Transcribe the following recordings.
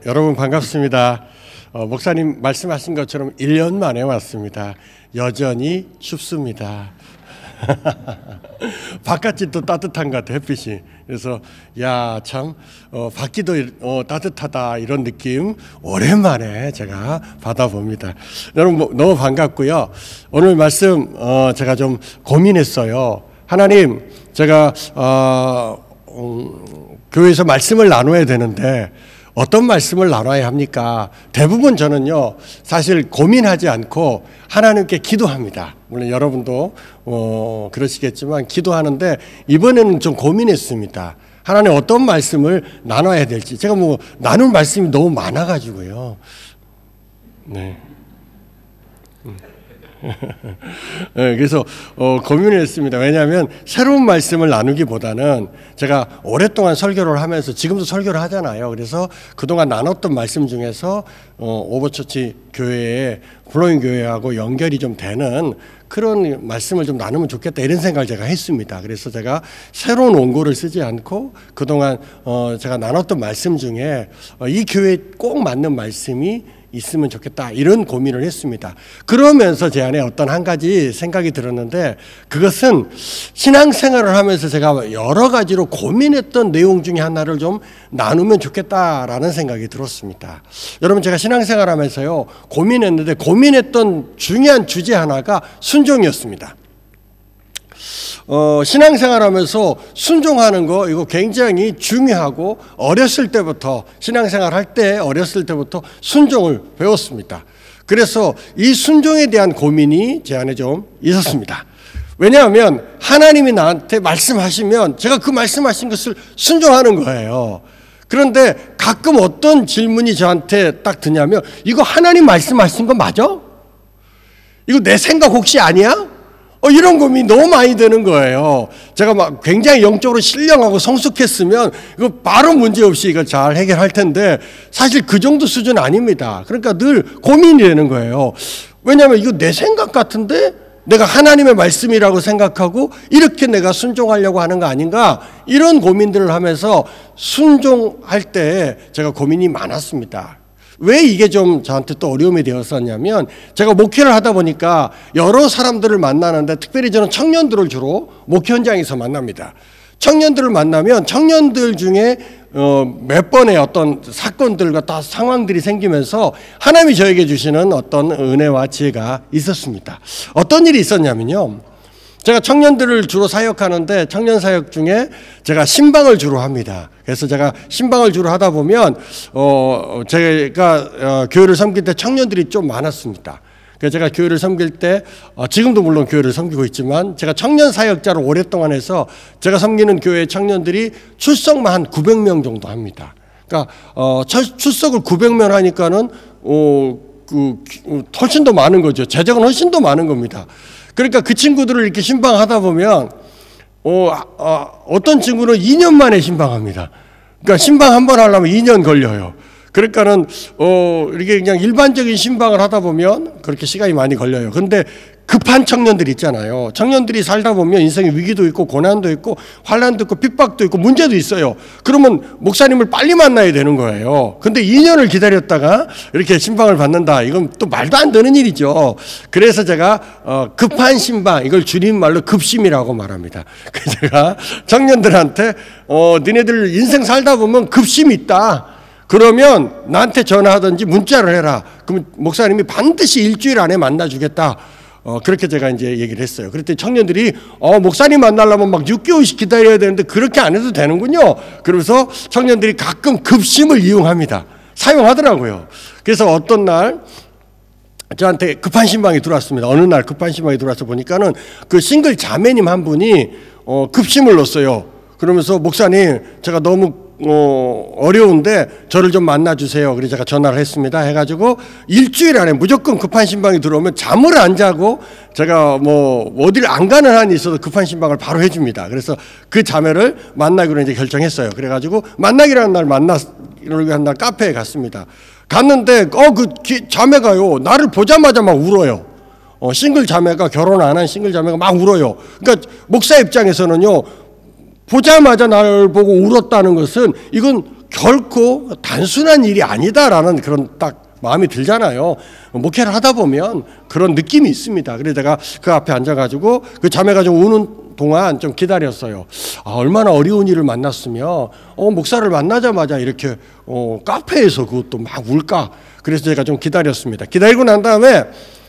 여러분 반갑습니다. 목사님 말씀하신 것처럼 1년 만에 왔습니다. 여전히 춥습니다. 바깥이 또 따뜻한 것 같아, 햇빛이. 그래서 야, 참 밖이도 따뜻하다 이런 느낌 오랜만에 제가 받아봅니다. 여러분 너무 반갑고요. 오늘 말씀 제가 좀 고민했어요. 하나님, 제가 교회에서 말씀을 나눠야 되는데 어떤 말씀을 나눠야 합니까? 대부분 저는요, 사실 고민하지 않고 하나님께 기도합니다. 물론 여러분도 그러시겠지만 기도하는데 이번에는 좀 고민했습니다. 하나님 어떤 말씀을 나눠야 될지. 제가 나눌 말씀이 너무 많아가지고요. 네. 네, 그래서 고민을 했습니다. 왜냐하면 새로운 말씀을 나누기보다는 제가 오랫동안 설교를 하면서 지금도 설교를 하잖아요. 그래서 그동안 나눴던 말씀 중에서 오버처치 교회에 플로잉 교회하고 연결이 좀 되는 그런 말씀을 좀 나누면 좋겠다 이런 생각을 제가 했습니다. 그래서 제가 새로운 원고를 쓰지 않고 그동안 제가 나눴던 말씀 중에 이 교회에 꼭 맞는 말씀이 있으면 좋겠다 이런 고민을 했습니다. 그러면서 제 안에 어떤 한 가지 생각이 들었는데, 그것은 신앙생활을 하면서 제가 여러 가지로 고민했던 내용 중에 하나를 좀 나누면 좋겠다라는 생각이 들었습니다. 여러분, 제가 신앙생활 하면서요 고민했는데 고민했던 중요한 주제 하나가 순종이었습니다. 신앙생활 하면서 순종하는 거 이거 굉장히 중요하고 어렸을 때부터 신앙생활 할 때 어렸을 때부터 순종을 배웠습니다. 그래서 이 순종에 대한 고민이 제 안에 좀 있었습니다. 왜냐하면 하나님이 나한테 말씀하시면 제가 그 말씀하신 것을 순종하는 거예요. 그런데 가끔 어떤 질문이 저한테 딱 드냐면, 이거 하나님 말씀하신 거 맞아? 이거 내 생각 혹시 아니야? 이런 고민이 너무 많이 되는 거예요. 제가 막 굉장히 영적으로 신령하고 성숙했으면 이거 바로 문제없이 이걸 잘 해결할 텐데 사실 그 정도 수준 아닙니다. 그러니까 늘 고민이 되는 거예요. 왜냐하면 이거 내 생각 같은데 내가 하나님의 말씀이라고 생각하고 이렇게 내가 순종하려고 하는 거 아닌가, 이런 고민들을 하면서 순종할 때 제가 고민이 많았습니다. 왜 이게 좀 저한테 또 어려움이 되었었냐면, 제가 목회를 하다 보니까 여러 사람들을 만나는데 특별히 저는 청년들을 주로 목회 현장에서 만납니다. 청년들을 만나면 청년들 중에 몇 번의 어떤 사건들과 다 상황들이 생기면서 하나님이 저에게 주시는 어떤 은혜와 지혜가 있었습니다. 어떤 일이 있었냐면요, 제가 청년들을 주로 사역하는데 청년 사역 중에 제가 신방을 주로 합니다. 그래서 제가 신방을 주로 하다 보면 제가 교회를 섬길 때 청년들이 좀 많았습니다. 그래서 제가 교회를 섬길 때 지금도 물론 교회를 섬기고 있지만 제가 청년 사역자로 오랫동안 해서 제가 섬기는 교회의 청년들이 출석만 한 900명 정도 합니다. 그러니까 출석을 900명 하니까는 훨씬 더 많은 거죠. 제작은 훨씬 더 많은 겁니다. 그러니까 그 친구들을 이렇게 신방하다 보면 어떤 친구는 2년 만에 신방합니다. 그러니까 신방 한 번 하려면 2년 걸려요. 그러니까는 이렇게 그냥 일반적인 신방을 하다 보면 그렇게 시간이 많이 걸려요. 그런데 급한 청년들 있잖아요. 청년들이 살다 보면 인생에 위기도 있고 고난도 있고 환난도 있고 핍박도 있고 문제도 있어요. 그러면 목사님을 빨리 만나야 되는 거예요. 근데 2년을 기다렸다가 이렇게 신방을 받는다, 이건 또 말도 안 되는 일이죠. 그래서 제가 급한 신방, 이걸 줄임말로 급심이라고 말합니다. 그래서 제가 청년들한테 니네들 인생 살다 보면 급심이 있다, 그러면 나한테 전화하든지 문자를 해라. 그러면 목사님이 반드시 일주일 안에 만나주겠다. 그렇게 제가 이제 얘기를 했어요. 그랬더니 청년들이 목사님 만나려면 막 6개월씩 기다려야 되는데 그렇게 안 해도 되는군요. 그러면서 청년들이 가끔 급심을 이용합니다. 사용하더라고요. 그래서 어떤 날 저한테 급한 신방이 들어왔습니다. 어느 날 급한 신방이 들어와서 보니까는 그 싱글 자매님 한 분이 급심을 넣었어요. 그러면서 목사님, 제가 너무 어려운데 저를 좀 만나주세요. 그래서 제가 전화를 했습니다. 해가지고 일주일 안에 무조건 급한 신방이 들어오면 잠을 안 자고 제가 어디를 안 가는 한이 있어도 급한 신방을 바로 해줍니다. 그래서 그 자매를 만나기로 이제 결정했어요. 그래가지고 만나기로 한 날 카페에 갔습니다. 갔는데 그 자매가요, 나를 보자마자 막 울어요. 싱글 자매가, 결혼 안 한 싱글 자매가 막 울어요. 그러니까 목사 입장에서는요, 보자마자 나를 보고 울었다는 것은 이건 결코 단순한 일이 아니다라는 그런 딱 마음이 들잖아요. 목회를 하다 보면 그런 느낌이 있습니다. 그래서 제가 그 앞에 앉아가지고 그 자매가 좀 우는 동안 좀 기다렸어요. 얼마나 어려운 일을 만났으며 목사를 만나자마자 이렇게 카페에서 그것도 막 울까. 그래서 제가 좀 기다렸습니다. 기다리고 난 다음에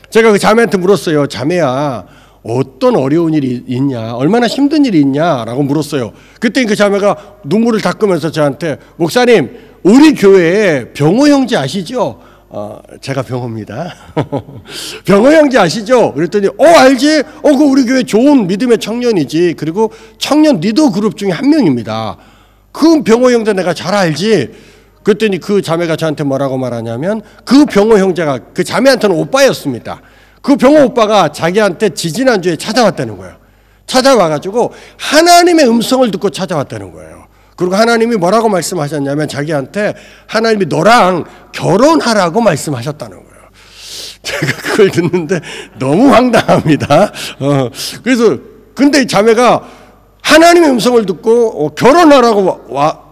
제가 그 자매한테 물었어요. 자매야, 어떤 어려운 일이 있냐, 얼마나 힘든 일이 있냐라고 물었어요. 그때 그 자매가 눈물을 닦으면서 저한테, 목사님, 우리 교회에 병호 형제 아시죠? 제가 병호입니다. 병호 형제 아시죠? 그랬더니 알지? 그 우리 교회 좋은 믿음의 청년이지. 그리고 청년 리더 그룹 중에 한 명입니다. 그 병호 형제 내가 잘 알지? 그랬더니 그 자매가 저한테 뭐라고 말하냐면, 그 병호 형제가 그 자매한테는 오빠였습니다. 그 병호 오빠가 자기한테 지지난주에 찾아왔다는 거예요. 찾아와가지고 하나님의 음성을 듣고 찾아왔다는 거예요. 그리고 하나님이 뭐라고 말씀하셨냐면, 자기한테 하나님이 너랑 결혼하라고 말씀하셨다는 거예요. 제가 그걸 듣는데 너무 황당합니다. 그래서 근데 자매가 하나님의 음성을 듣고 결혼하라고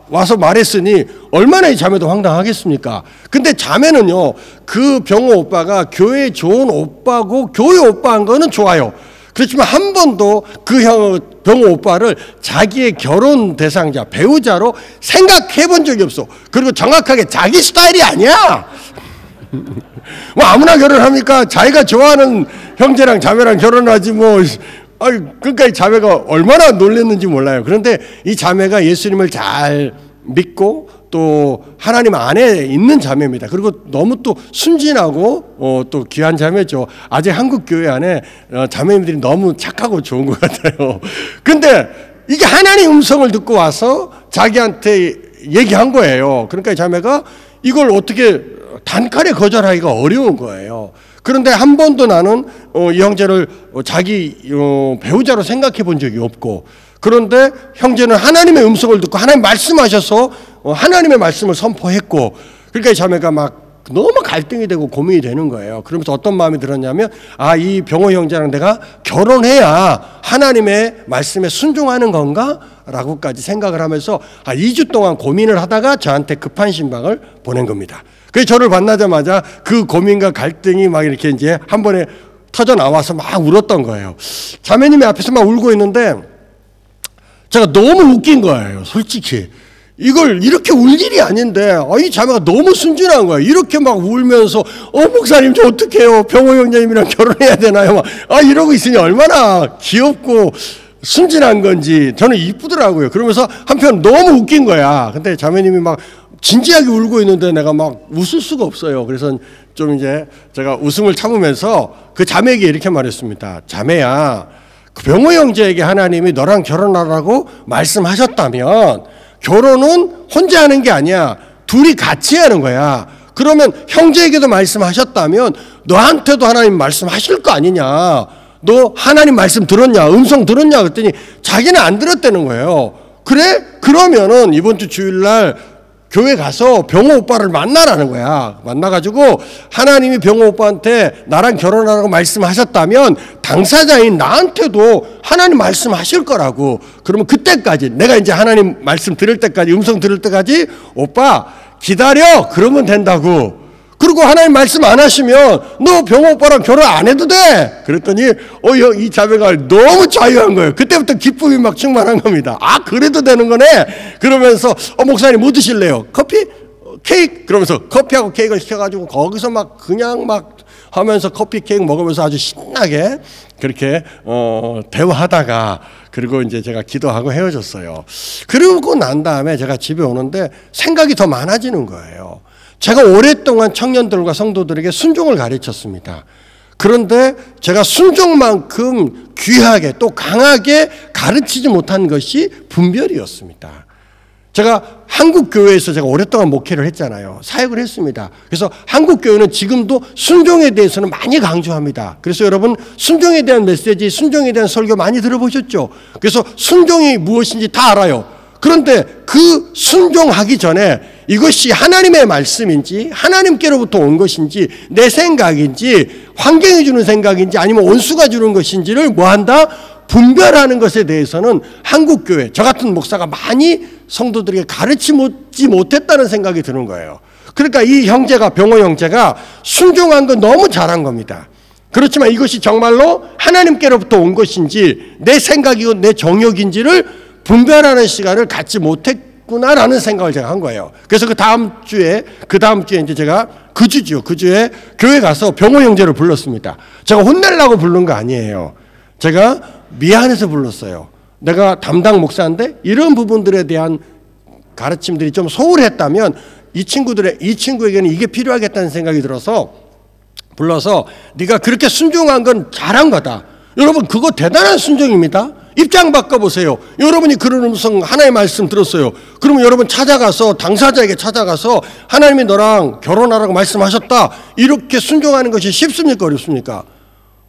와서 말했으니 얼마나 이 자매도 황당하겠습니까? 근데 자매는요, 그 병호 오빠가 교회 좋은 오빠고 교회 오빠한 거는 좋아요. 그렇지만 한 번도 그 병호 오빠를 자기의 결혼 대상자, 배우자로 생각해 본 적이 없어. 그리고 정확하게 자기 스타일이 아니야. 뭐 아무나 결혼합니까? 자기가 좋아하는 형제랑 자매랑 결혼하지 뭐. 그러니까 이 자매가 얼마나 놀랐는지 몰라요. 그런데 이 자매가 예수님을 잘 믿고 또 하나님 안에 있는 자매입니다. 그리고 너무 또 순진하고 또 귀한 자매죠. 아직 한국 교회 안에 자매님들이 너무 착하고 좋은 것 같아요. 근데 이게 하나님 음성을 듣고 와서 자기한테 얘기한 거예요. 그러니까 이 자매가 이걸 어떻게 단칼에 거절하기가 어려운 거예요. 그런데 한 번도 나는 이 형제를 자기 배우자로 생각해 본 적이 없고, 그런데 형제는 하나님의 음성을 듣고 하나님 말씀하셔서 하나님의 말씀을 선포했고, 그러니까 이 자매가 막 너무 갈등이 되고 고민이 되는 거예요. 그러면서 어떤 마음이 들었냐면, 이 병호 형제랑 내가 결혼해야 하나님의 말씀에 순종하는 건가? 라고까지 생각을 하면서 2주 동안 고민을 하다가 저한테 급한 신방을 보낸 겁니다. 그래서 저를 만나자마자 그 고민과 갈등이 막 이렇게 이제 한 번에 터져 나와서 막 울었던 거예요. 자매님이 앞에서 막 울고 있는데 제가 너무 웃긴 거예요, 솔직히. 이걸 이렇게 울 일이 아닌데, 이 자매가 너무 순진한 거예요. 이렇게 막 울면서, 목사님, 저 어떡해요? 병호 형제님이랑 결혼해야 되나요? 막, 이러고 있으니 얼마나 귀엽고 순진한 건지 저는 이쁘더라고요. 그러면서 한편 너무 웃긴 거야. 근데 자매님이 막 진지하게 울고 있는데 내가 막 웃을 수가 없어요. 그래서 좀 이제 제가 웃음을 참으면서 그 자매에게 이렇게 말했습니다. 자매야, 그 병호 형제에게 하나님이 너랑 결혼하라고 말씀하셨다면 결혼은 혼자 하는 게 아니야. 둘이 같이 하는 거야. 그러면 형제에게도 말씀하셨다면 너한테도 하나님 말씀하실 거 아니냐. 너 하나님 말씀 들었냐? 음성 들었냐? 그랬더니 자기는 안 들었다는 거예요. 그래? 그러면은 이번 주 주일날 교회 가서 병호 오빠를 만나라는 거야. 만나가지고 하나님이 병호 오빠한테 나랑 결혼하라고 말씀하셨다면 당사자인 나한테도 하나님 말씀하실 거라고. 그러면 그때까지 내가 이제 하나님 말씀 들을 때까지, 음성 들을 때까지 오빠 기다려. 그러면 된다고. 그리고 하나님 말씀 안 하시면 너 병호 오빠랑 결혼 안 해도 돼. 그랬더니 이 자매가 너무 자유한 거예요. 그때부터 기쁨이 막 충만한 겁니다. 그래도 되는 거네. 그러면서 목사님 뭐 드실래요? 커피? 케이크? 그러면서 커피하고 케이크를 시켜가지고 거기서 막 그냥 막 하면서 커피 케이크 먹으면서 아주 신나게 그렇게 대화하다가, 그리고 이제 제가 기도하고 헤어졌어요. 그러고 난 다음에 제가 집에 오는데 생각이 더 많아지는 거예요. 제가 오랫동안 청년들과 성도들에게 순종을 가르쳤습니다. 그런데 제가 순종만큼 귀하게 또 강하게 가르치지 못한 것이 분별이었습니다. 제가 한국 교회에서 제가 오랫동안 목회를 했잖아요. 사역을 했습니다. 그래서 한국 교회는 지금도 순종에 대해서는 많이 강조합니다. 그래서 여러분 순종에 대한 메시지, 순종에 대한 설교 많이 들어보셨죠? 그래서 순종이 무엇인지 다 알아요. 그런데 그 순종하기 전에 이것이 하나님의 말씀인지 하나님께로부터 온 것인지 내 생각인지 환경이 주는 생각인지 아니면 원수가 주는 것인지를 뭐한다? 분별하는 것에 대해서는 한국교회, 저 같은 목사가 많이 성도들에게 가르치지 못했다는 생각이 드는 거예요. 그러니까 이 형제가, 병호 형제가 순종한 건 너무 잘한 겁니다. 그렇지만 이것이 정말로 하나님께로부터 온 것인지 내 생각이고 내 정욕인지를 분별하는 시간을 갖지 못했구나라는 생각을 제가 한 거예요. 그래서 그 다음 주에 이제 제가 그 주에 교회 가서 병호 형제를 불렀습니다. 제가 혼내려고 부른 거 아니에요. 제가 미안해서 불렀어요. 내가 담당 목사인데 이런 부분들에 대한 가르침들이 좀 소홀했다면 이 친구에게는 이게 필요하겠다는 생각이 들어서 불러서 네가 그렇게 순종한 건 잘한 거다. 여러분 그거 대단한 순종입니다. 입장 바꿔보세요. 여러분이 그런 음성 하나의 말씀 들었어요. 그러면 여러분 당사자에게 찾아가서 하나님이 너랑 결혼하라고 말씀하셨다. 이렇게 순종하는 것이 쉽습니까? 어렵습니까?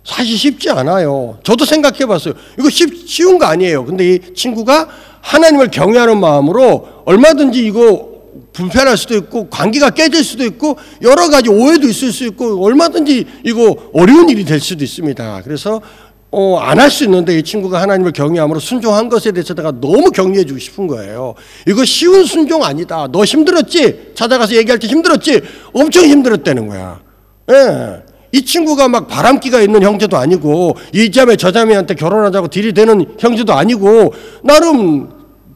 사실 쉽지 않아요. 저도 생각해 봤어요. 이거 쉬운 거 아니에요. 근데 이 친구가 하나님을 경외하는 마음으로 얼마든지 이거 불편할 수도 있고 관계가 깨질 수도 있고 여러 가지 오해도 있을 수 있고 얼마든지 이거 어려운 일이 될 수도 있습니다. 그래서 안 할 수 있는데 이 친구가 하나님을 경외함으로 순종한 것에 대해서 내가 너무 격려해 주고 싶은 거예요. 이거 쉬운 순종 아니다. 너 힘들었지? 찾아가서 얘기할 때 힘들었지? 엄청 힘들었다는 거야. 예. 이 친구가 막 바람기가 있는 형제도 아니고 이 자매 저 자매한테 결혼하자고 들이대는 형제도 아니고 나름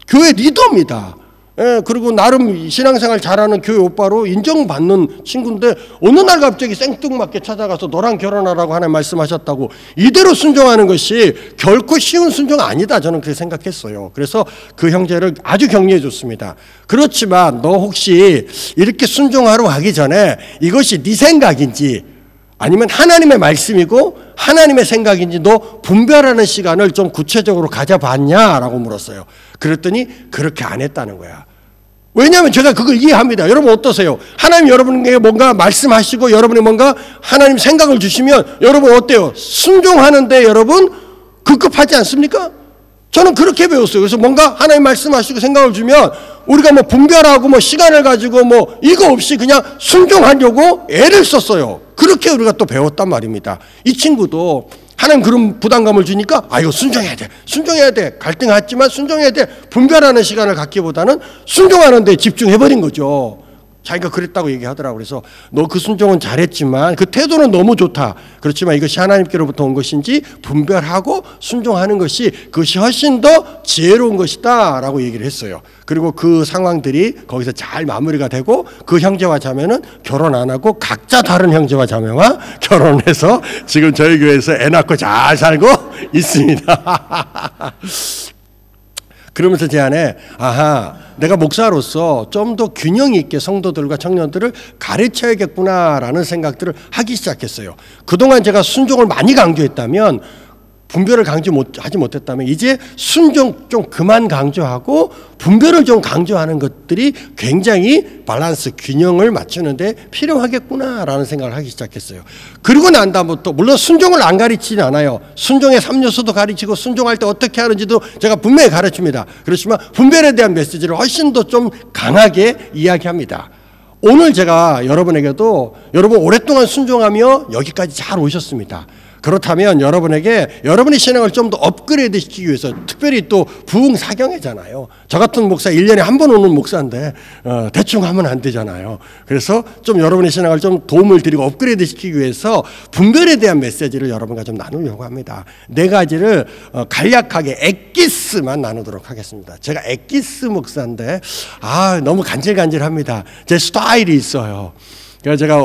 교회 리더입니다. 예, 그리고 나름 신앙생활 잘하는 교회 오빠로 인정받는 친구인데 어느 날 갑자기 생뚱맞게 찾아가서 너랑 결혼하라고 하나님 말씀하셨다고 이대로 순종하는 것이 결코 쉬운 순종 아니다. 저는 그렇게 생각했어요. 그래서 그 형제를 아주 격려해 줬습니다. 그렇지만 너 혹시 이렇게 순종하러 가기 전에 이것이 네 생각인지 아니면 하나님의 말씀이고 하나님의 생각인지 너 분별하는 시간을 좀 구체적으로 가져봤냐라고 물었어요. 그랬더니 그렇게 안 했다는 거야. 왜냐하면 제가 그걸 이해합니다. 여러분 어떠세요? 하나님 여러분에게 뭔가 말씀하시고 여러분이 뭔가 하나님 생각을 주시면 여러분 어때요? 순종하는데 여러분 급급하지 않습니까? 저는 그렇게 배웠어요. 그래서 뭔가 하나님 말씀하시고 생각을 주면 우리가 뭐 분별하고 뭐 시간을 가지고 뭐 이거 없이 그냥 순종하려고 애를 썼어요. 그렇게 우리가 또 배웠단 말입니다. 이 친구도 하나님 그런 부담감을 주니까 이거 순종해야 돼 갈등하지만 순종해야 돼 분별하는 시간을 갖기보다는 순종하는 데 집중해버린 거죠. 자기가 그랬다고 얘기하더라고요. 그래서 너 그 순종은 잘했지만 그 태도는 너무 좋다. 그렇지만 이것이 하나님께로부터 온 것인지 분별하고 순종하는 것이 그것이 훨씬 더 지혜로운 것이다 라고 얘기를 했어요. 그리고 그 상황들이 거기서 잘 마무리가 되고 그 형제와 자매는 결혼 안 하고 각자 다른 형제와 자매와 결혼해서 지금 저희 교회에서 애 낳고 잘 살고 있습니다. 그러면서 제 안에 내가 목사로서 좀 더 균형 있게 성도들과 청년들을 가르쳐야겠구나라는 생각들을 하기 시작했어요. 그동안 제가 순종을 많이 강조했다면 분별을 하지 못했다면 이제 순종 좀 그만 강조하고 분별을 좀 강조하는 것들이 굉장히 밸런스 균형을 맞추는데 필요하겠구나라는 생각을 하기 시작했어요. 그리고 난 다음부터 물론 순종을 안 가르치진 않아요. 순종의 3요소도 가르치고 순종할 때 어떻게 하는지도 제가 분명히 가르칩니다. 그렇지만 분별에 대한 메시지를 훨씬 더 좀 강하게 이야기합니다. 오늘 제가 여러분에게도 여러분 오랫동안 순종하며 여기까지 잘 오셨습니다. 그렇다면 여러분에게 여러분의 신앙을 좀 더 업그레이드 시키기 위해서 특별히 또 부흥 사경회잖아요. 저 같은 목사 1년에 한 번 오는 목사인데 대충 하면 안 되잖아요. 그래서 좀 여러분의 신앙을 좀 도움을 드리고 업그레이드 시키기 위해서 분별에 대한 메시지를 여러분과 좀 나누려고 합니다. 4가지를 간략하게 엑기스만 나누도록 하겠습니다. 제가 엑기스 목사인데 너무 간질간질합니다. 제 스타일이 있어요. 그래서 제가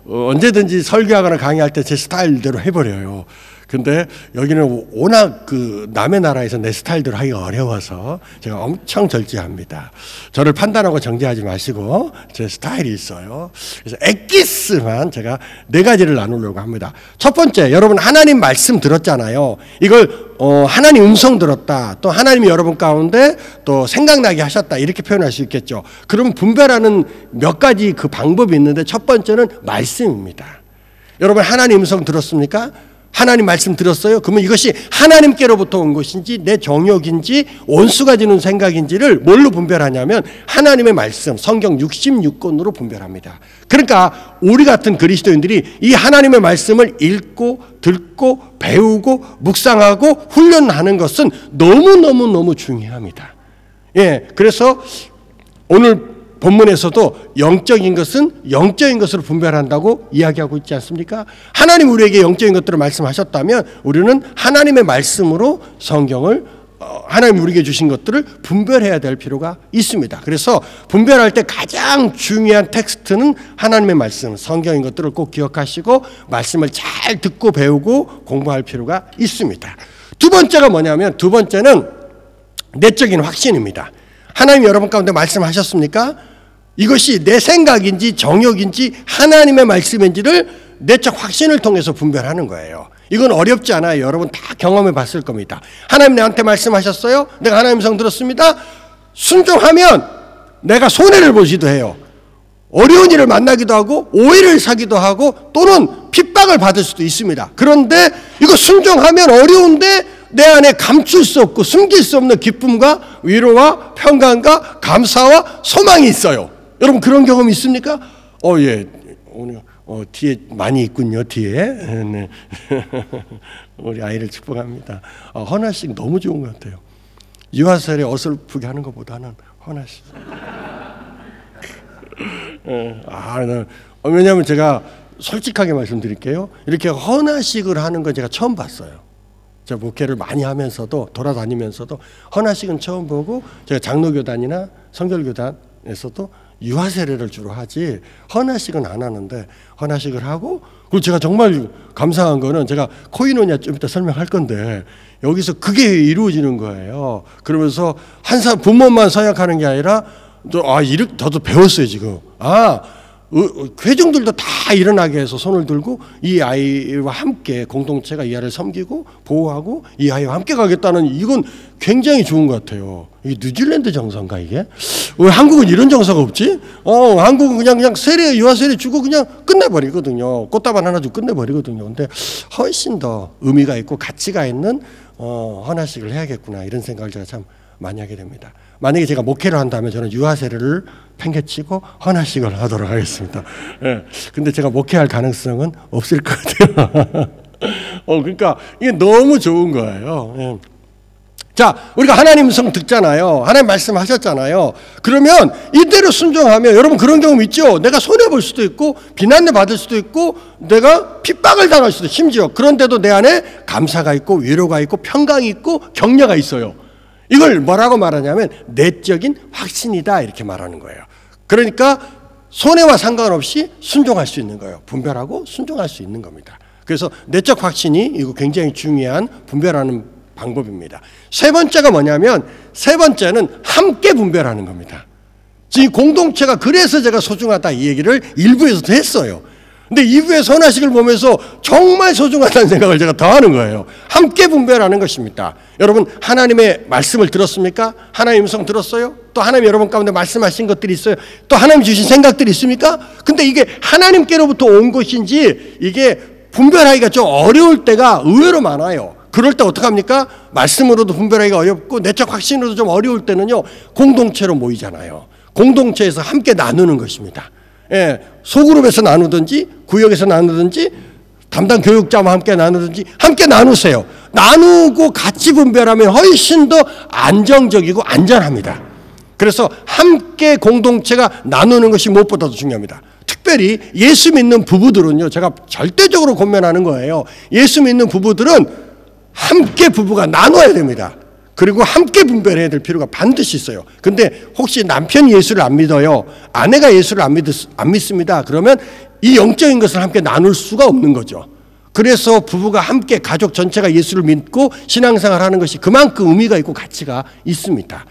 언제든지 설교하거나 강의할 때 제 스타일대로 해버려요. 근데 여기는 워낙 그 남의 나라에서 내 스타일대로 하기가 어려워서 제가 엄청 절제합니다. 저를 판단하고 정죄하지 마시고 제 스타일이 있어요. 그래서 엑기스만 제가 4가지를 나누려고 합니다. 첫 번째, 여러분 하나님 말씀 들었잖아요. 이걸 하나님 음성 들었다. 또 하나님이 여러분 가운데 또 생각나게 하셨다. 이렇게 표현할 수 있겠죠. 그럼 분별하는 몇 가지 그 방법이 있는데 첫 번째는 말씀입니다. 여러분 하나님 음성 들었습니까? 하나님 말씀 들었어요? 그러면 이것이 하나님께로부터 온 것인지 내 정욕인지 원수가 지는 생각인지를 뭘로 분별하냐면 하나님의 말씀 성경 66권으로 분별합니다. 그러니까 우리 같은 그리스도인들이 이 하나님의 말씀을 읽고 듣고 배우고 묵상하고 훈련하는 것은 너무너무 중요합니다. 예, 그래서 오늘 본문에서도 영적인 것은 영적인 것으로 분별한다고 이야기하고 있지 않습니까? 하나님 우리에게 영적인 것들을 말씀하셨다면 우리는 하나님의 말씀으로 성경을 하나님 우리에게 주신 것들을 분별해야 될 필요가 있습니다. 그래서 분별할 때 가장 중요한 텍스트는 하나님의 말씀, 성경인 것들을 꼭 기억하시고 말씀을 잘 듣고 배우고 공부할 필요가 있습니다. 두 번째가 뭐냐면 두 번째는 내적인 확신입니다. 하나님 여러분 가운데 말씀하셨습니까? 이것이 내 생각인지 정욕인지 하나님의 말씀인지를 내적 확신을 통해서 분별하는 거예요. 이건 어렵지 않아요. 여러분 다 경험해 봤을 겁니다. 하나님 나한테 말씀하셨어요? 내가 하나님 성 들었습니다. 순종하면 내가 손해를 보기도 해요. 어려운 일을 만나기도 하고 오해를 사기도 하고 또는 핍박을 받을 수도 있습니다. 그런데 이거 순종하면 어려운데 내 안에 감출 수 없고 숨길 수 없는 기쁨과 위로와 평강과 감사와 소망이 있어요. 여러분 그런 경험 있습니까? 예. 오늘 뒤에 많이 있군요. 뒤에. 네. 우리 아이를 축복합니다. 헌화식 너무 좋은 것 같아요. 유아설에 어설프게 하는 것보다는 헌화식. 왜냐하면 제가 솔직하게 말씀드릴게요. 이렇게 헌화식을 하는 건 제가 처음 봤어요. 제가 목회를 많이 하면서도 돌아다니면서도 헌화식은 처음 보고 제가 장로교단이나 성결교단에서도 유아 세례를 주로 하지 헌화식은 안 하는데 헌화식을 하고 그리고 제가 정말 감사한 거는 제가 코이노냐 좀 이따 설명할 건데 여기서 그게 이루어지는 거예요. 그러면서 한 사람 부모만 서약하는 게 아니라 이렇게 저도 배웠어요 지금. 회중들도 다 일어나게 해서 손을 들고 이 아이와 함께 공동체가 이 아이를 섬기고 보호하고 이 아이와 함께 가겠다는 이건 굉장히 좋은 것 같아요. 이게 뉴질랜드 정서인가 이게? 왜 한국은 이런 정서가 없지? 한국은 그냥 세례 유아 세례 주고 그냥 끝내버리거든요. 꽃다발 하나 주고 끝내버리거든요. 근데 훨씬 더 의미가 있고 가치가 있는 헌화식을 해야겠구나 이런 생각을 제가 참 많이 하게 됩니다. 만약에 제가 목회를 한다면 저는 유아 세례를 팽개치고 헌화식을 하도록 하겠습니다. 예. 근데 제가 목회할 가능성은 없을 것 같아요. 그러니까 이게 너무 좋은 거예요. 예. 자, 우리가 하나님 성 듣잖아요. 하나님 말씀하셨잖아요. 그러면 이대로 순종하면 여러분 그런 경험 있죠? 내가 손해볼 수도 있고 비난을 받을 수도 있고 내가 핍박을 당할 수도 심지어 그런데도 내 안에 감사가 있고 위로가 있고 평강이 있고 격려가 있어요. 이걸 뭐라고 말하냐면 내적인 확신이다 이렇게 말하는 거예요. 그러니까 손해와 상관없이 순종할 수 있는 거예요. 분별하고 순종할 수 있는 겁니다. 그래서 내적 확신이 이거 굉장히 중요한 분별하는 방법입니다. 세 번째가 뭐냐면 세 번째는 함께 분별하는 겁니다. 지금 공동체가 그래서 제가 소중하다 이 얘기를 1부에서도 했어요. 근데 2부의 헌화식을 보면서 정말 소중하다는 생각을 제가 더 하는 거예요. 함께 분별하는 것입니다. 여러분 하나님의 말씀을 들었습니까? 하나님의 음성 들었어요? 또 하나님 여러분 가운데 말씀하신 것들이 있어요? 또 하나님 주신 생각들이 있습니까? 근데 이게 하나님께로부터 온 것인지 이게 분별하기가 좀 어려울 때가 의외로 많아요. 그럴 때 어떡합니까? 말씀으로도 분별하기가 어렵고 내적 확신으로도 좀 어려울 때는요 공동체로 모이잖아요. 공동체에서 함께 나누는 것입니다. 예, 소그룹에서 나누든지 구역에서 나누든지 담당 교육자와 함께 나누든지 함께 나누세요. 나누고 같이 분별하면 훨씬 더 안정적이고 안전합니다. 그래서 함께 공동체가 나누는 것이 무엇보다도 중요합니다. 특별히 예수 믿는 부부들은요 제가 절대적으로 권면하는 거예요. 예수 믿는 부부들은 함께 부부가 나눠야 됩니다. 그리고 함께 분별해야 될 필요가 반드시 있어요. 근데 혹시 남편이 예수를 안 믿어요. 아내가 예수를 안 믿습니다. 그러면 이 영적인 것을 함께 나눌 수가 없는 거죠. 그래서 부부가 함께 가족 전체가 예수를 믿고 신앙생활을 하는 것이 그만큼 의미가 있고 가치가 있습니다.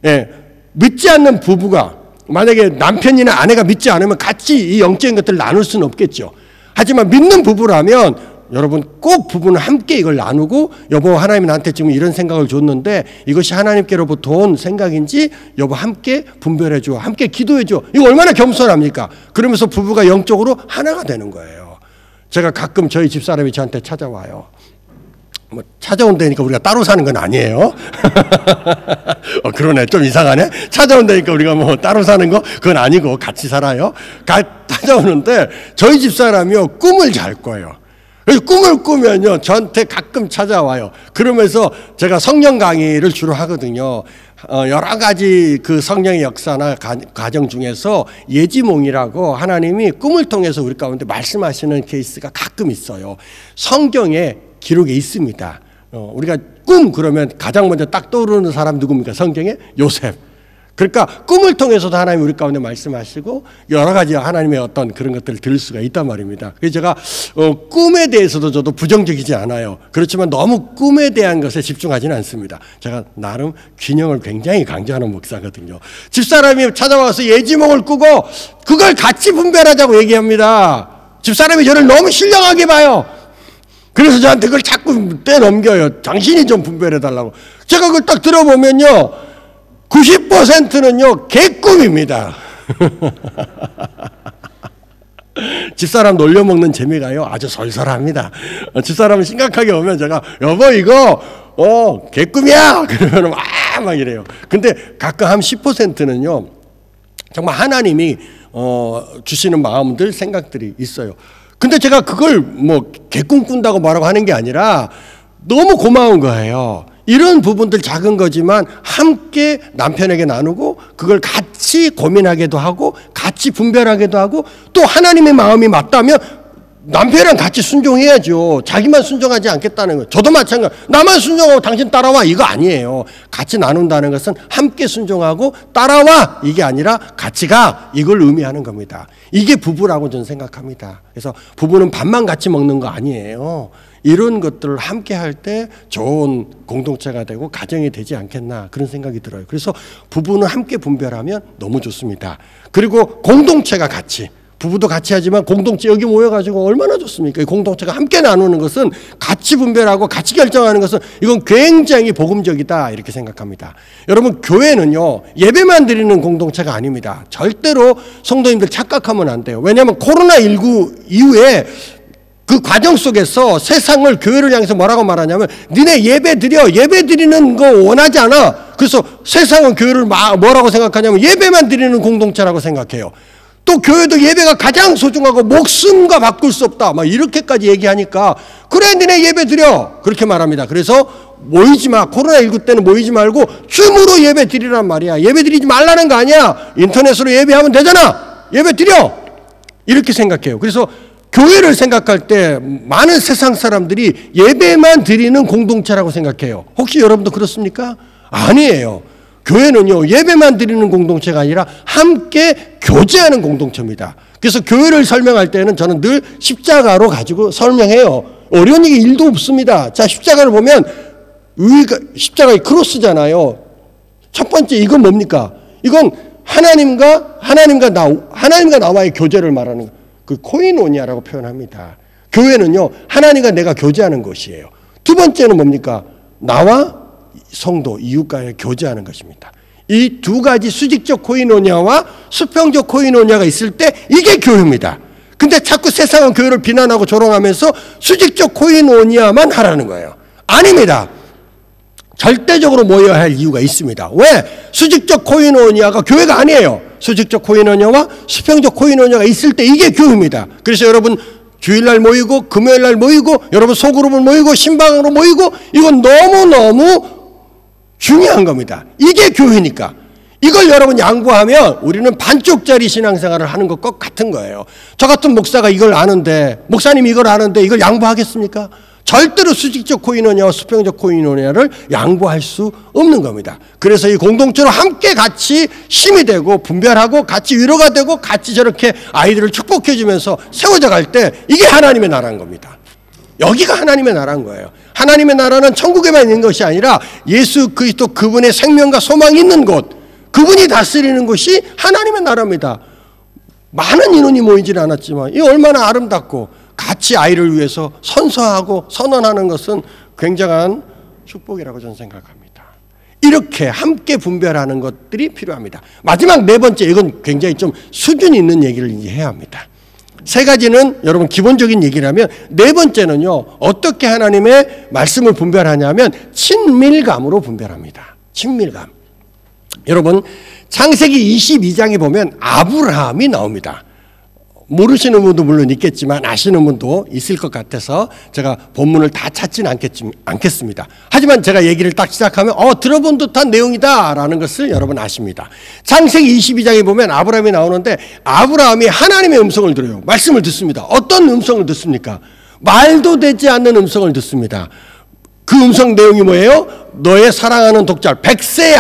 예, 믿지 않는 부부가 만약에 남편이나 아내가 믿지 않으면 같이 이 영적인 것들을 나눌 수는 없겠죠. 하지만 믿는 부부라면 여러분 꼭 부부는 함께 이걸 나누고 여보 하나님이 나한테 지금 이런 생각을 줬는데 이것이 하나님께로부터 온 생각인지 여보 함께 분별해줘 함께 기도해줘 이거 얼마나 겸손합니까? 그러면서 부부가 영적으로 하나가 되는 거예요. 제가 가끔 저희 집사람이 저한테 찾아와요. 뭐 찾아온다니까 우리가 따로 사는 건 아니에요. 그러네 좀 이상하네. 찾아온다니까 우리가 뭐 따로 사는 거 그건 아니고 같이 살아요. 찾아오는데 저희 집사람이요 꿈을 잘 꿔요. 그래서 꿈을 꾸면요 저한테 가끔 찾아와요. 그러면서 제가 성령 강의를 주로 하거든요. 여러 가지 그 성령의 역사나 과정 중에서 예지몽이라고 하나님이 꿈을 통해서 우리 가운데 말씀하시는 케이스가 가끔 있어요. 성경에 기록에 있습니다. 우리가 꿈 그러면 가장 먼저 딱 떠오르는 사람 누굽니까? 성경에 요셉. 그러니까 꿈을 통해서도 하나님이 우리 가운데 말씀하시고 여러 가지 하나님의 어떤 그런 것들을 들을 수가 있단 말입니다. 그래서 제가 꿈에 대해서도 저도 부정적이지 않아요. 그렇지만 너무 꿈에 대한 것에 집중하지는 않습니다. 제가 나름 균형을 굉장히 강조하는 목사거든요. 집사람이 찾아와서 예지몽을 꾸고 그걸 같이 분별하자고 얘기합니다. 집사람이 저를 너무 신령하게 봐요. 그래서 저한테 그걸 자꾸 떼넘겨요. 당신이 좀 분별해달라고. 제가 그걸 딱 들어보면요, 90%는요 개꿈입니다. 집사람 놀려먹는 재미가요 아주 솔솔합니다. 집사람은 심각하게 오면 제가 여보 이거 개꿈이야 그러면 막 이래요. 근데 가끔 한 10%는요 정말 하나님이 주시는 마음들 생각들이 있어요. 근데 제가 그걸 뭐 개꿈 꾼다고 뭐라고 하는 게 아니라 너무 고마운 거예요. 이런 부분들 작은 거지만 함께 남편에게 나누고 그걸 같이 고민하기도 하고 같이 분별하기도 하고 또 하나님의 마음이 맞다면 남편이랑 같이 순종해야죠. 자기만 순종하지 않겠다는 거예요. 저도 마찬가지. 나만 순종하고 당신 따라와 이거 아니에요. 같이 나눈다는 것은 함께 순종하고 따라와 이게 아니라 같이 가 이걸 의미하는 겁니다. 이게 부부라고 저는 생각합니다. 그래서 부부는 밥만 같이 먹는 거 아니에요. 이런 것들을 함께 할 때 좋은 공동체가 되고 가정이 되지 않겠나 그런 생각이 들어요. 그래서 부부는 함께 분별하면 너무 좋습니다. 그리고 공동체가 같이 부부도 같이 하지만 공동체 여기 모여가지고 얼마나 좋습니까? 이 공동체가 함께 나누는 것은 같이 분별하고 같이 결정하는 것은 이건 굉장히 복음적이다 이렇게 생각합니다. 여러분 교회는요 예배만 드리는 공동체가 아닙니다. 절대로 성도님들 착각하면 안 돼요. 왜냐하면 코로나19 이후에 그 과정 속에서 세상을 교회를 향해서 뭐라고 말하냐면 니네 예배 드려 예배 드리는 거 원하지 않아. 그래서 세상은 교회를 뭐라고 생각하냐면 예배만 드리는 공동체라고 생각해요. 또 교회도 예배가 가장 소중하고 목숨과 바꿀 수 없다 막 이렇게까지 얘기하니까 그래 니네 예배 드려 그렇게 말합니다. 그래서 모이지 마. 코로나19 때는 모이지 말고 줌으로 예배 드리란 말이야. 예배 드리지 말라는 거 아니야. 인터넷으로 예배하면 되잖아. 예배 드려 이렇게 생각해요. 그래서 교회를 생각할 때 많은 세상 사람들이 예배만 드리는 공동체라고 생각해요. 혹시 여러분도 그렇습니까? 아니에요. 교회는요 예배만 드리는 공동체가 아니라 함께 교제하는 공동체입니다. 그래서 교회를 설명할 때는 저는 늘 십자가로 가지고 설명해요. 어려운 얘기 일도 없습니다. 자 십자가를 보면 십자가의 크로스잖아요. 첫 번째 이건 뭡니까? 이건 하나님과 나와의 교제를 말하는 거예요. 그 코이노니아라고 표현합니다. 교회는요 하나님과 내가 교제하는 것이에요. 두 번째는 뭡니까? 나와 성도 이웃과의 교제하는 것입니다. 이 두 가지 수직적 코이노니아와 수평적 코이노니아가 있을 때 이게 교회입니다. 근데 자꾸 세상은 교회를 비난하고 조롱하면서 수직적 코이노니아만 하라는 거예요. 아닙니다. 절대적으로 모여야 할 이유가 있습니다. 왜? 수직적 코이노니아가 교회가 아니에요. 수직적 코이노니아와 수평적 코이노니아가 있을 때 이게 교회입니다. 그래서 여러분 주일날 모이고 금요일날 모이고 여러분 소그룹을 모이고 신방으로 모이고 이건 너무너무 중요한 겁니다. 이게 교회니까. 이걸 여러분 양보하면 우리는 반쪽짜리 신앙생활을 하는 것과 같은 거예요. 저 같은 목사가 이걸 아는데 목사님이 이걸 아는데 이걸 양보하겠습니까? 절대로 수직적 코이노니아와 수평적 코이노니아를 양보할 수 없는 겁니다. 그래서 이 공동체로 함께 같이 힘이 되고 분별하고 같이 위로가 되고 같이 저렇게 아이들을 축복해 주면서 세워져 갈 때 이게 하나님의 나라인 겁니다. 여기가 하나님의 나라인 거예요. 하나님의 나라는 천국에만 있는 것이 아니라 예수 그리스도 그분의 생명과 소망이 있는 곳 그분이 다스리는 곳이 하나님의 나라입니다. 많은 인원이 모이지는 않았지만 이 얼마나 아름답고 같이 아이를 위해서 선서하고 선언하는 것은 굉장한 축복이라고 저는 생각합니다. 이렇게 함께 분별하는 것들이 필요합니다. 마지막 네 번째 이건 굉장히 좀 수준 있는 얘기를 이제 해야 합니다. 세 가지는 여러분 기본적인 얘기라면 네 번째는요 어떻게 하나님의 말씀을 분별하냐면 친밀감으로 분별합니다. 친밀감. 여러분 창세기 22장에 보면 아브라함이 나옵니다. 모르시는 분도 물론 있겠지만 아시는 분도 있을 것 같아서 제가 본문을 다 찾지는 않겠습니다. 하지만 제가 얘기를 딱 시작하면 들어본 듯한 내용이다 라는 것을 여러분 아십니다. 창세기 22장에 보면 아브라함이 나오는데 아브라함이 하나님의 음성을 들어요. 말씀을 듣습니다. 어떤 음성을 듣습니까? 말도 되지 않는 음성을 듣습니다. 그 음성 내용이 뭐예요? 너의 사랑하는 독자 100세에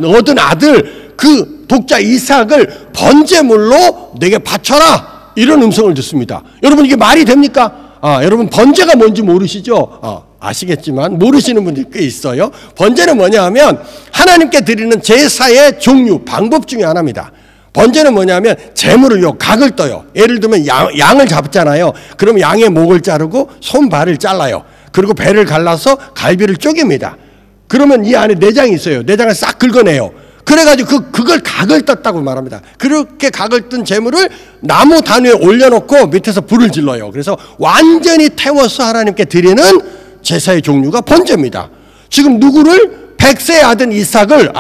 얻은 아들 그 독자 이삭을 번제물로 내게 바쳐라, 이런 음성을 듣습니다. 여러분 이게 말이 됩니까? 여러분 번제가 뭔지 모르시죠? 아시겠지만 모르시는 분들이 꽤 있어요. 번제는 뭐냐 하면 하나님께 드리는 제사의 종류, 방법 중에 하나입니다. 번제는 뭐냐면 제물을요, 각을 떠요. 예를 들면 양을 잡잖아요. 그럼 양의 목을 자르고 손발을 잘라요. 그리고 배를 갈라서 갈비를 쪼갭니다. 그러면 이 안에 내장이 있어요. 내장을 싹 긁어내요. 그래가지고 그걸 각을 떴다고 말합니다. 그렇게 각을 뜬 제물을 나무 단 위에 올려놓고 밑에서 불을 질러요. 그래서 완전히 태워서 하나님께 드리는 제사의 종류가 번제입니다. 지금 누구를 100세에 얻은 이삭을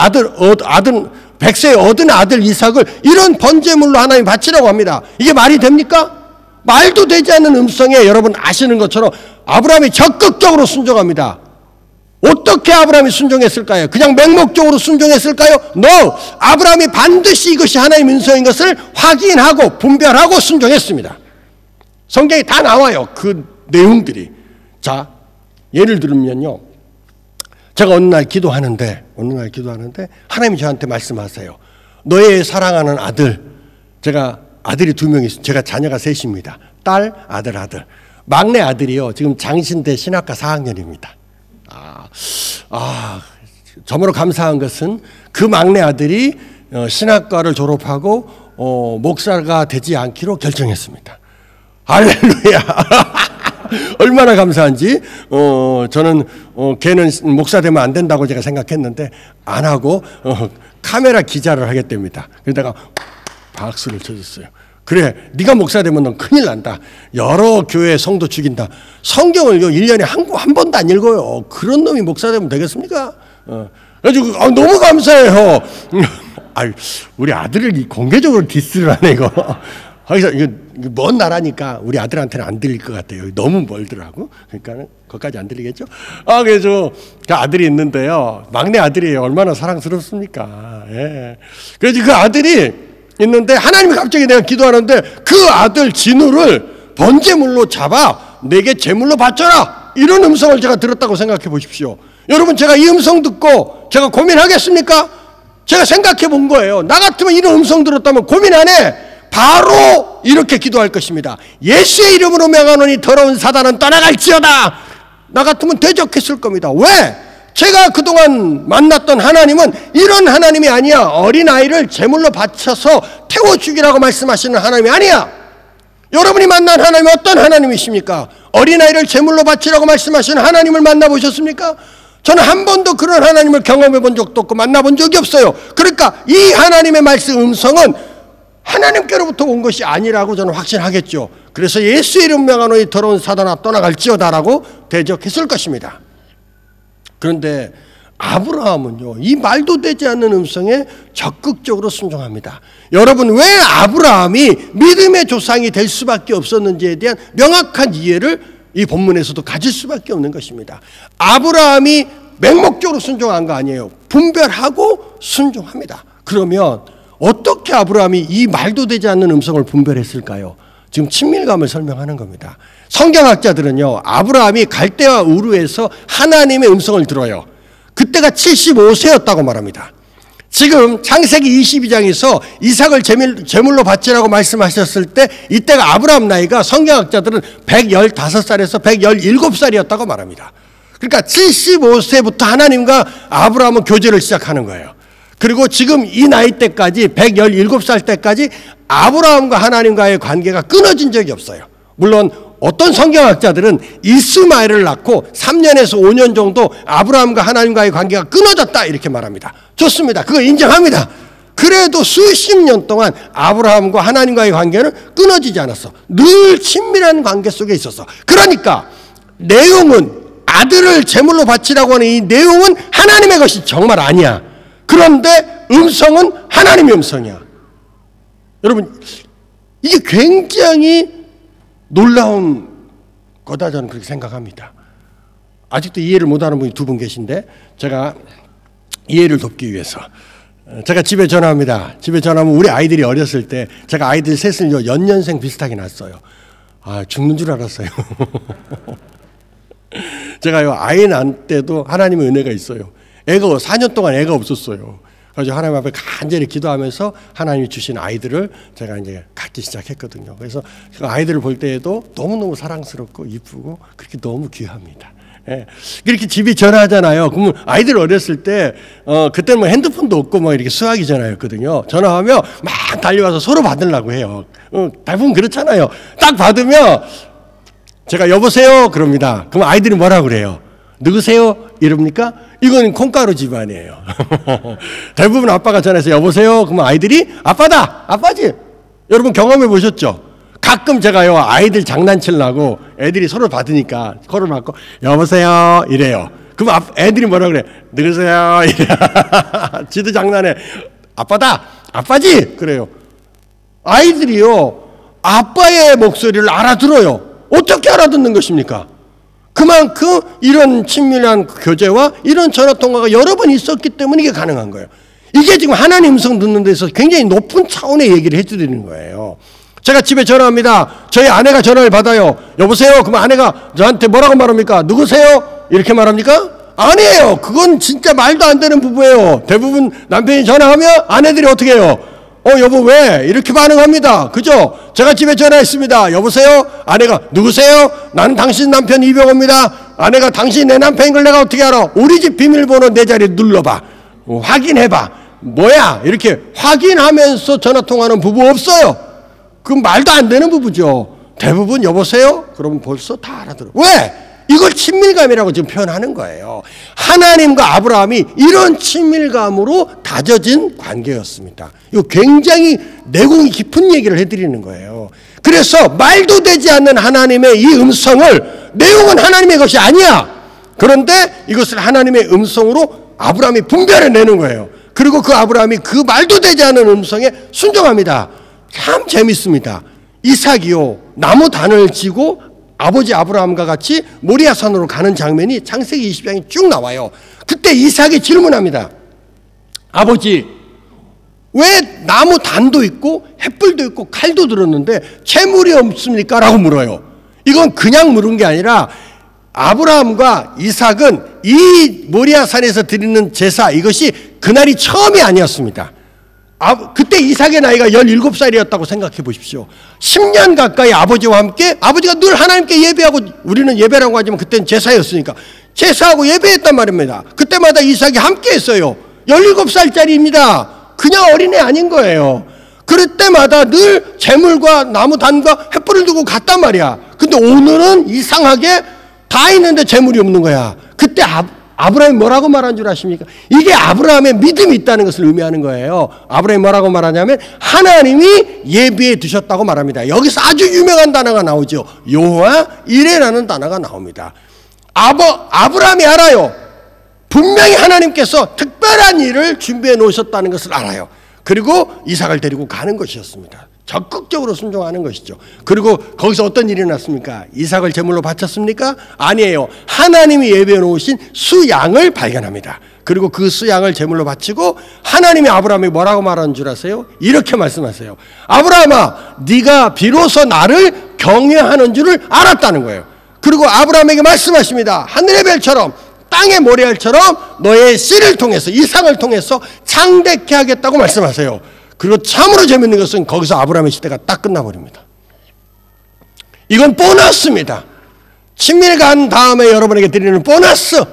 100세에 얻은 아들 이삭을 이런 번제물로 하나님 바치라고 합니다. 이게 말이 됩니까? 말도 되지 않는 음성에 여러분 아시는 것처럼 아브라함이 적극적으로 순종합니다. 어떻게 아브라함이 순종했을까요? 그냥 맹목적으로 순종했을까요? No! 아브라함이 반드시 이것이 하나님의 음성인 것을 확인하고 분별하고 순종했습니다. 성경에 다 나와요. 그 내용들이. 자, 예를 들면요. 제가 어느 날 기도하는데 하나님이 저한테 말씀하세요. 너의 사랑하는 아들, 제가 아들이 2명이 있어요. 제가 자녀가 셋입니다. 딸, 아들. 막내 아들이요. 지금 장신대 신학과 4학년입니다. 저무로 감사한 것은 그 막내 아들이 신학과를 졸업하고 목사가 되지 않기로 결정했습니다. 할렐루야. 얼마나 감사한지. 저는 걔는 목사 되면 안 된다고 제가 생각했는데 안 하고 카메라 기자를 하겠답니다. 그러다가 박수를 쳐줬어요. 그래, 네가 목사 되면 넌 큰일 난다. 여러 교회 성도 죽인다. 성경을 1년에 한 번도 안 읽어요. 그런 놈이 목사 되면 되겠습니까? 그래가지고 너무 감사해요. 우리 아들을 공개적으로 디스를 하네 이거. 거기서 이거 먼 나라니까 우리 아들한테는 안 들릴 것 같아요. 너무 멀더라고. 그러니까 거기까지 안 들리겠죠. 그래서 그 아들이 있는데요. 막내 아들이에요. 얼마나 사랑스럽습니까? 예. 그래서 그 아들이 있는데 하나님이 갑자기 내가 기도하는데 그 아들 진우를 번제물로 잡아 내게 제물로 바쳐라, 이런 음성을 제가 들었다고 생각해 보십시오. 여러분, 제가 이 음성 듣고 제가 고민하겠습니까? 제가 생각해 본 거예요. 나 같으면 이런 음성 들었다면 고민 안 해. 바로 이렇게 기도할 것입니다. 예수의 이름으로 명하노니 더러운 사단은 떠나갈지어다. 나 같으면 대적했을 겁니다. 왜? 제가 그동안 만났던 하나님은 이런 하나님이 아니야. 어린아이를 제물로 바쳐서 태워 죽이라고 말씀하시는 하나님이 아니야. 여러분이 만난 하나님이 어떤 하나님이십니까? 어린아이를 제물로 바치라고 말씀하시는 하나님을 만나보셨습니까? 저는 한 번도 그런 하나님을 경험해 본 적도 없고 만나본 적이 없어요. 그러니까 이 하나님의 말씀 음성은 하나님께로부터 온 것이 아니라고 저는 확신하겠죠. 그래서 예수의 이름 명하노니 더러운 사단아 떠나갈지어다라고 대적했을 것입니다. 그런데 아브라함은요, 이 말도 되지 않는 음성에 적극적으로 순종합니다. 여러분, 왜 아브라함이 믿음의 조상이 될 수밖에 없었는지에 대한 명확한 이해를 이 본문에서도 가질 수밖에 없는 것입니다. 아브라함이 맹목적으로 순종한 거 아니에요. 분별하고 순종합니다. 그러면 어떻게 아브라함이 이 말도 되지 않는 음성을 분별했을까요? 지금 친밀감을 설명하는 겁니다. 성경학자들은요, 아브라함이 갈대아 우르에서 하나님의 음성을 들어요. 그때가 75세였다고 말합니다. 지금 창세기 22장에서 이삭을 제물로 바치라고 말씀하셨을 때 이때가 아브라함 나이가 성경학자들은 115살에서 117살이었다고 말합니다. 그러니까 75세부터 하나님과 아브라함은 교제를 시작하는 거예요. 그리고 지금 이 나이 때까지 117살 때까지 아브라함과 하나님과의 관계가 끊어진 적이 없어요. 물론 어떤 성경학자들은 이스마엘을 낳고 3년에서 5년 정도 아브라함과 하나님과의 관계가 끊어졌다 이렇게 말합니다. 좋습니다. 그거 인정합니다. 그래도 수십 년 동안 아브라함과 하나님과의 관계는 끊어지지 않았어. 늘 친밀한 관계 속에 있었어. 그러니까 내용은 아들을 제물로 바치라고 하는 이 내용은 하나님의 것이 정말 아니야. 그런데 음성은 하나님의 음성이야. 여러분, 이게 굉장히 놀라운 거다 저는 그렇게 생각합니다. 아직도 이해를 못하는 분이 두 분 계신데 제가 이해를 돕기 위해서 제가 집에 전화합니다. 집에 전화하면 우리 아이들이 어렸을 때 제가 아이들 셋을 연년생 비슷하게 낳았어요. 아, 죽는 줄 알았어요. 제가요 아이 낳을 때도 하나님의 은혜가 있어요. 애가 4년 동안 애가 없었어요. 그래서 하나님 앞에 간절히 기도하면서 하나님이 주신 아이들을 제가 이제 갖기 시작했거든요. 그래서 그 아이들을 볼 때에도 너무너무 사랑스럽고 이쁘고 그렇게 너무 귀합니다. 예. 이렇게 집이 전화하잖아요. 그러면 아이들 어렸을 때, 그때는 뭐 핸드폰도 없고 뭐 이렇게 수화기 전화였거든요. 전화하면 막 달려와서 서로 받으려고 해요. 대부분 그렇잖아요. 딱 받으면 제가 여보세요? 그럽니다. 그럼 아이들이 뭐라고 그래요? 누구세요? 이럽니까? 이건 콩가루 집안이에요. 대부분 아빠가 전화해서 여보세요? 그러면 아이들이 아빠다! 아빠지! 여러분 경험해 보셨죠? 가끔 제가요 아이들 장난치려고 애들이 서로 받으니까 서로 받고 여보세요 이래요. 그럼 애들이 뭐라 그래? 누구세요? 이래. 지도 장난해. 아빠다. 아빠지. 그래요. 아이들이요 아빠의 목소리를 알아들어요. 어떻게 알아듣는 것입니까? 그만큼 이런 친밀한 교제와 이런 전화통화가 여러 번 있었기 때문에 이게 가능한 거예요. 이게 지금 하나님 음성 듣는 데서 굉장히 높은 차원의 얘기를 해드리는 거예요. 제가 집에 전화합니다. 저희 아내가 전화를 받아요. 여보세요? 그럼 아내가 저한테 뭐라고 말합니까? 누구세요? 이렇게 말합니까? 아니에요. 그건 진짜 말도 안 되는 부부예요. 대부분 남편이 전화하면 아내들이 어떻게 해요? 여보 왜? 이렇게 반응합니다. 그죠? 제가 집에 전화했습니다. 여보세요? 아내가 누구세요? 나는 당신 남편 이병호입니다. 아내가 당신이 내 남편인 걸 내가 어떻게 알아? 우리 집 비밀번호 내 자리에 눌러봐. 확인해봐. 뭐야? 이렇게 확인하면서 전화통화하는 부부 없어요. 그건 말도 안 되는 부부죠. 대부분 여보세요? 그러면 벌써 다 알아들어. 왜? 이걸 친밀감이라고 지금 표현하는 거예요. 하나님과 아브라함이 이런 친밀감으로 다져진 관계였습니다. 이거 굉장히 내공이 깊은 얘기를 해드리는 거예요. 그래서 말도 되지 않는 하나님의 이 음성을 내용은 하나님의 것이 아니야. 그런데 이것을 하나님의 음성으로 아브라함이 분별해내는 거예요. 그리고 그 아브라함이 그 말도 되지 않는 음성에 순종합니다. 참 재밌습니다. 이삭이요 나무 단을 지고 아버지 아브라함과 같이 모리아산으로 가는 장면이 창세기 20장에 쭉 나와요. 그때 이삭이 질문합니다. 아버지 왜 나무 단도 있고 횃불도 있고 칼도 들었는데 재물이 없습니까? 라고 물어요. 이건 그냥 물은 게 아니라 아브라함과 이삭은 이 모리아산에서 드리는 제사 이것이 그날이 처음이 아니었습니다. 그때 이삭의 나이가 17살이었다고 생각해 보십시오. 10년 가까이 아버지와 함께 아버지가 늘 하나님께 예배하고 우리는 예배라고 하지만 그때는 제사였으니까 제사하고 예배했단 말입니다. 그때마다 이삭이 함께 했어요. 17살짜리입니다. 그냥 어린애 아닌 거예요. 그럴 때마다 늘 재물과 나무 단과 횃불을 두고 갔단 말이야. 근데 오늘은 이상하게 다 있는데 재물이 없는 거야. 그때 아브라함이 뭐라고 말한 줄 아십니까? 이게 아브라함의 믿음이 있다는 것을 의미하는 거예요. 아브라함이 뭐라고 말하냐면 하나님이 예비해 두셨다고 말합니다. 여기서 아주 유명한 단어가 나오죠. 여호와 이레라는 단어가 나옵니다. 아브라함이 알아요. 분명히 하나님께서 특별한 일을 준비해 놓으셨다는 것을 알아요. 그리고 이삭을 데리고 가는 것이었습니다. 적극적으로 순종하는 것이죠. 그리고 거기서 어떤 일이 났습니까? 이삭을 제물로 바쳤습니까? 아니에요. 하나님이 예배해 놓으신 수양을 발견합니다. 그리고 그 수양을 제물로 바치고 하나님이 아브라함이 뭐라고 말하는 줄 아세요? 이렇게 말씀하세요. 아브라함아 네가 비로소 나를 경외하는 줄을 알았다는 거예요. 그리고 아브라함에게 말씀하십니다. 하늘의 별처럼 땅의 모래알처럼 너의 씨를 통해서 이삭을 통해서 창대케 하겠다고 말씀하세요. 그리고 참으로 재밌는 것은 거기서 아브라함의 시대가 딱 끝나버립니다. 이건 보너스입니다. 친밀감 다음에 여러분에게 드리는 보너스.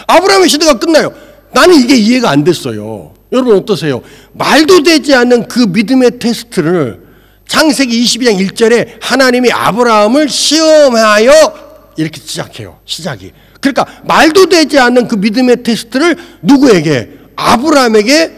아브라함의 시대가 끝나요. 나는 이게 이해가 안 됐어요. 여러분 어떠세요? 말도 되지 않는 그 믿음의 테스트를 창세기 22장 1절에 하나님이 아브라함을 시험하여 이렇게 시작해요. 시작이. 그러니까 말도 되지 않는 그 믿음의 테스트를 누구에게? 아브라함에게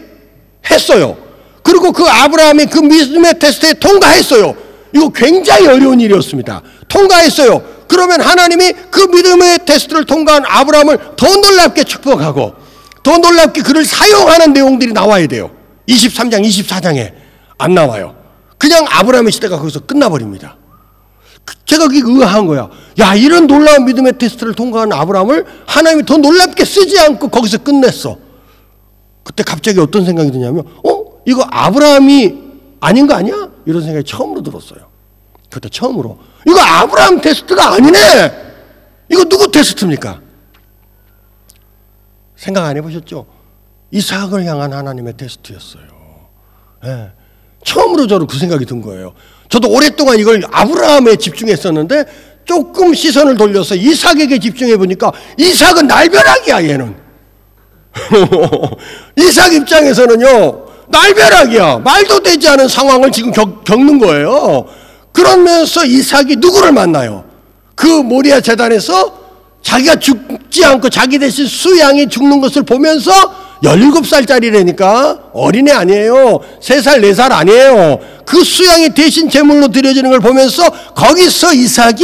했어요. 그리고 그 아브라함이 그 믿음의 테스트에 통과했어요. 이거 굉장히 어려운 일이었습니다. 통과했어요. 그러면 하나님이 그 믿음의 테스트를 통과한 아브라함을 더 놀랍게 축복하고 더 놀랍게 그를 사용하는 내용들이 나와야 돼요. 23장 24장에 안 나와요. 그냥 아브라함의 시대가 거기서 끝나버립니다. 제가 그게 의아한 거야. 야, 이런 놀라운 믿음의 테스트를 통과한 아브라함을 하나님이 더 놀랍게 쓰지 않고 거기서 끝냈어. 그때 갑자기 어떤 생각이 드냐면 이거 아브라함이 아닌 거 아니야? 이런 생각이 처음으로 들었어요. 그때 처음으로 이거 아브라함 테스트가 아니네. 이거 누구 테스트입니까? 생각 안 해보셨죠? 이삭을 향한 하나님의 테스트였어요. 네. 처음으로 저는 그 생각이 든 거예요. 저도 오랫동안 이걸 아브라함에 집중했었는데 조금 시선을 돌려서 이삭에게 집중해 보니까 이삭은 날벼락이야, 얘는. 이삭 입장에서는요, 날벼락이야. 말도 되지 않은 상황을 지금 겪는 거예요. 그러면서 이삭이 누구를 만나요? 그 모리아 제단에서 자기가 죽지 않고 자기 대신 수양이 죽는 것을 보면서 17살짜리라니까 어린애 아니에요. 3살 4살 아니에요. 그 수양이 대신 제물로 드려지는 걸 보면서 거기서 이삭이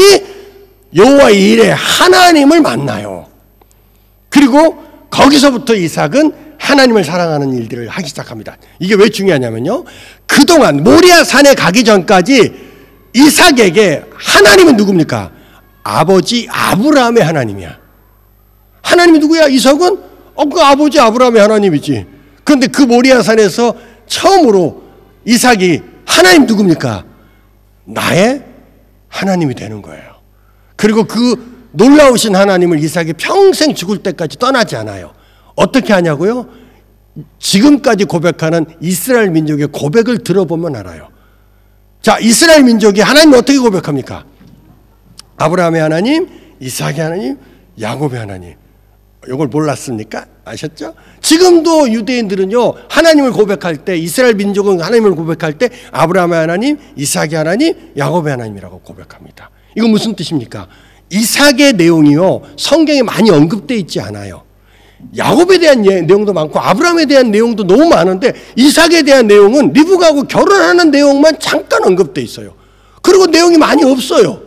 여호와의 일에 하나님을 만나요. 그리고 거기서부터 이삭은 하나님을 사랑하는 일들을 하기 시작합니다. 이게 왜 중요하냐면요, 그동안 모리아 산에 가기 전까지 이삭에게 하나님은 누굽니까? 아버지 아브라함의 하나님이야. 하나님이 누구야? 이삭은 그 아버지 아브라함의 하나님이지. 그런데 그 모리아 산에서 처음으로 이삭이 하나님 누굽니까? 나의 하나님이 되는 거예요. 그리고 그 놀라우신 하나님을 이삭이 평생 죽을 때까지 떠나지 않아요. 어떻게 하냐고요? 지금까지 고백하는 이스라엘 민족의 고백을 들어보면 알아요. 자, 이스라엘 민족이 하나님을 어떻게 고백합니까? 아브라함의 하나님, 이삭의 하나님, 야곱의 하나님. 이걸 몰랐습니까? 아셨죠? 지금도 유대인들은요, 하나님을 고백할 때, 이스라엘 민족은 하나님을 고백할 때 아브라함의 하나님, 이삭의 하나님, 야곱의 하나님이라고 고백합니다. 이건 무슨 뜻입니까? 이삭의 내용이요, 성경에 많이 언급되어 있지 않아요. 야곱에 대한 내용도 많고 아브라함에 대한 내용도 너무 많은데 이삭에 대한 내용은 리브가하고 결혼하는 내용만 잠깐 언급되어 있어요. 그리고 내용이 많이 없어요.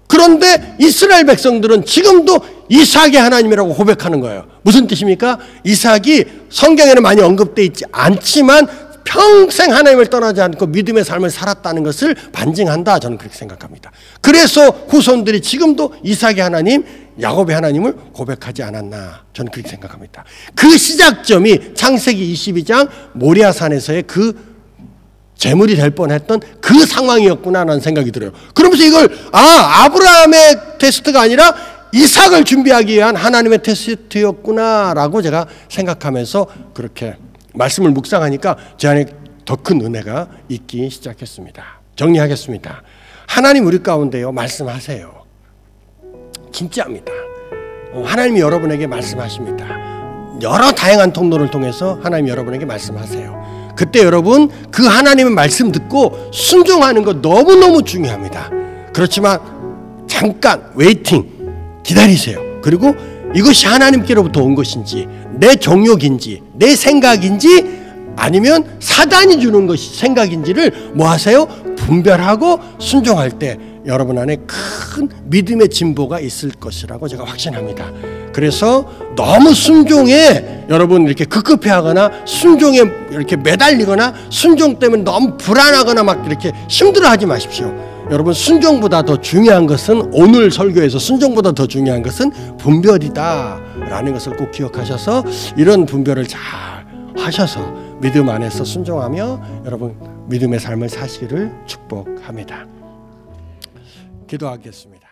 그런데 이스라엘 백성들은 지금도 이삭의 하나님이라고 고백하는 거예요. 무슨 뜻입니까? 이삭이 성경에는 많이 언급되어 있지 않지만 평생 하나님을 떠나지 않고 믿음의 삶을 살았다는 것을 반증한다, 저는 그렇게 생각합니다. 그래서 후손들이 지금도 이삭의 하나님, 야곱의 하나님을 고백하지 않았나, 저는 그렇게 생각합니다. 그 시작점이 창세기 22장 모리아산에서의 그 제물이 될 뻔했던 그 상황이었구나라는 생각이 들어요. 그러면서 이걸 아브라함의 테스트가 아니라 이삭을 준비하기 위한 하나님의 테스트였구나라고 제가 생각하면서 그렇게 말씀을 묵상하니까 제 안에 더 큰 은혜가 있기 시작했습니다. 정리하겠습니다. 하나님 우리 가운데요, 말씀하세요. 진짜입니다. 하나님이 여러분에게 말씀하십니다. 여러 다양한 통로를 통해서 하나님 여러분에게 말씀하세요. 그때 여러분 그 하나님의 말씀 듣고 순종하는 거 너무너무 중요합니다. 그렇지만 잠깐 웨이팅, 기다리세요. 그리고 이것이 하나님께로부터 온 것인지, 내 정욕인지, 내 생각인지, 아니면 사단이 주는 것이 생각인지를 뭐 하세요? 분별하고 순종할 때 여러분 안에 큰 믿음의 진보가 있을 것이라고 제가 확신합니다. 그래서 너무 순종에 여러분 이렇게 급급해하거나 순종에 이렇게 매달리거나 순종 때문에 너무 불안하거나 막 이렇게 힘들어하지 마십시오. 여러분 순종보다 더 중요한 것은, 오늘 설교에서 순종보다 더 중요한 것은 분별이다 라는 것을 꼭 기억하셔서 이런 분별을 잘 하셔서 믿음 안에서 순종하며 여러분 믿음의 삶을 사시기를 축복합니다. 기도하겠습니다.